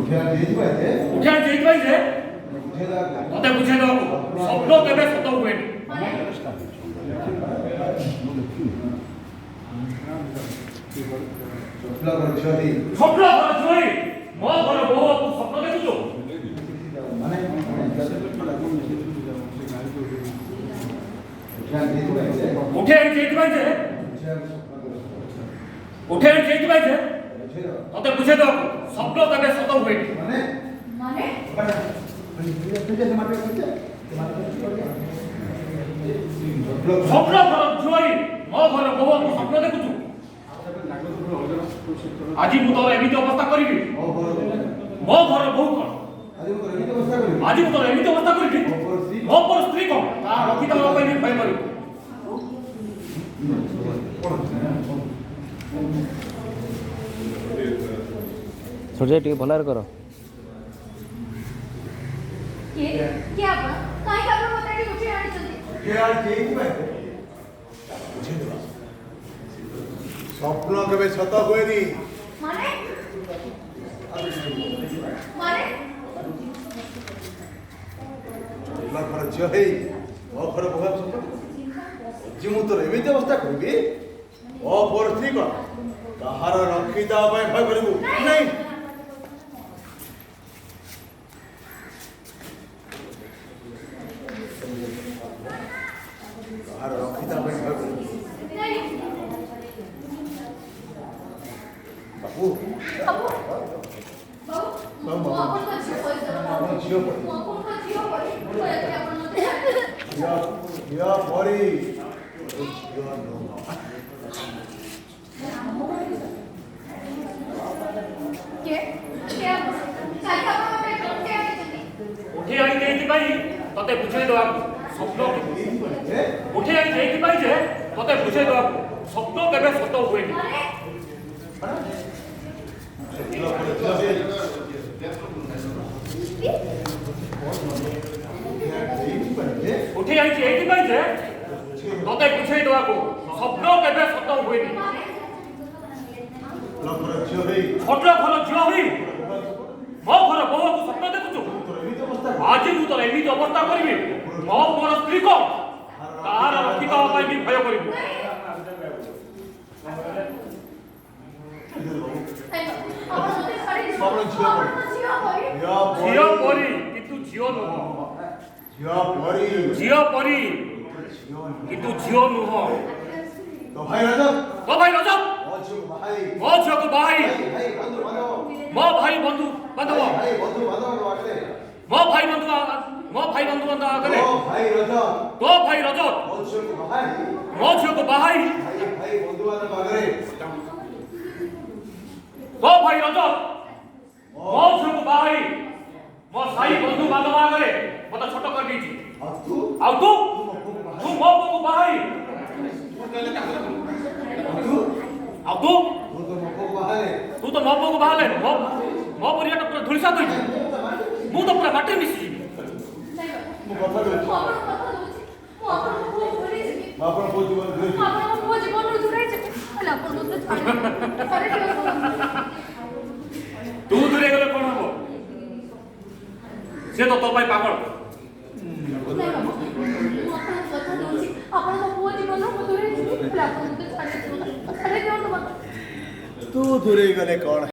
ଉଠେଇ ଦେଇଥିବାଇ ଯେ ତତେ ବୁଝେଇ ଦବାକୁ ସ୍ୱପ୍ନ କେବେ ସତ ହୁଏନି। ସ୍ୱପ୍ନ ଘର ଝୁଆରୀ ମୋ ଘର ବୋହୂକୁ ସ୍ୱପ୍ନ ଦେଖୁଛୁ? ଉଠେଇ ଦେଇଥିବାଇ ଯେ ତତେ ବୁଝେଇ ଦବାକୁ ସ୍ୱପ୍ନ କେବେ ସତ ହୁଏନି। ସ୍ୱପ୍ନ ଘର ଝୁଆରୀ ମୋ ଘର ବୋହୂକୁ ସ୍ୱପ୍ନ ଦେଖୁଛୁ? ଆଜି ମୁଁ ତୋର ଏମିତି ଅବସ୍ଥା କରିବି ମୋ ଘର ବୋହୂ କଣ? ଆଜି ମୁଁ ତୋର ଏମିତି ଅବସ୍ଥା କରିବି ମୋ ପର ସ୍ତ୍ରୀ କଣ ତା ରଖିଦେବା ପାଇଁ ଭୟ କରିବୁ। ସୂର୍ଯ୍ୟ ଟିକେ ଭଲରେ କର। ସ୍ୱପ୍ନ କେବେ ସତ ହୁଏନି। ଝିଅ ହେଇ ମୋ ଘର ବୋହୂ ଯେ ମୁଁ ତୋର ଏମିତି ଅବସ୍ଥା କରିବି ମୋ ପର ସ୍ତ୍ରୀ କଣ କାହାର ରଖିଦେବା ପାଇଁ ଭୟ କରିବୁ ନାଇଁ। କାହାର ରଖିଦେବା ପାଇଁ ଭୟ କରିବୁ ବାବୁ ଝିଅ ପରି ଉଠେଇ ଆଣି ଦେଇଥିବାଇ ତତେ ବୁଝେଇ ଦେବାକୁ ସ୍ୱପ୍ନ ଉଠେଇ ଆଣି ଦେଇଥିବାଇ ଯେ ତତେ ବୁଝେଇ ଦେବାକୁ ସ୍ୱପ୍ନ କେବେ ସତ ହୁଏନି। ଉଠେଇ ଆଣିଛି ଏଇଥିପାଇଁ ଯେ ତତେ ବୁଝେଇ ଦେବାକୁ ସ୍ୱପ୍ନ କେବେ ସତ ହୁଏନି। ଛୋଟ ଘର ଝିଅ ହୋଇ ମୋ ଘର ବୋହୂକୁ ସ୍ୱପ୍ନ ଦେଖୁଛୁ? ଆଜି ମୁଁ ତୋର ଏମିତି ଅବସ୍ଥା କରିବି ମୋ ମୋର ସ୍ତ୍ରୀ କଣ ତାହାର ରଖିଦେବା ପାଇଁ ବି ଭୟ କରିବୁ। ଝିଅ ପରି କିନ୍ତୁ ଝିଅ ନୁହଁ। ଝିଅ ପରି କିନ୍ତୁ ଝିଅ ନୁହଁ। ତୋ ଭାଇ ରଜତ ମୋ ଝିଅକୁ ବାହାଇ ମୋ ଭାଇ ବନ୍ଧୁ ବାନ୍ଧବ ମୋ ଭାଇ ବନ୍ଧୁ ବାନ୍ଧବ ଆଗରେ ତୋ ଭାଇ ରଜତ ମୋ ଝିଅକୁ ବାହାଇ ତୋ ଭାଇ ରଜତ ମୋ ଝିଅକୁ ବାହାଇ ମୋ ସାହି ବନ୍ଧୁ ବାନ୍ଧବ ଆଗରେ ମତେ ଛୋଟ କରିଦେଇଛି। ଆଉ ତୁ ମୋ ପୁଅକୁ ବାହାଇ ଆଉ ତୁ ତ ମୋ ପୁଅକୁ ବାହାଲେ ମୋ ପରିବାରଟା ପୁରା ଧୂଳିସାତ ହେଇଛି। ମୁଁ ତ ପୁରା ମାଟିରେ ମିଶିଯିବି। ତୁ ଦୂରେଇ ଗଲେ କଣ ହବ? ସେ ତ ତୋ ପାଇଁ ପାଗଳ। ତୁ ଦୂରେଇ ଗଲେ କଣ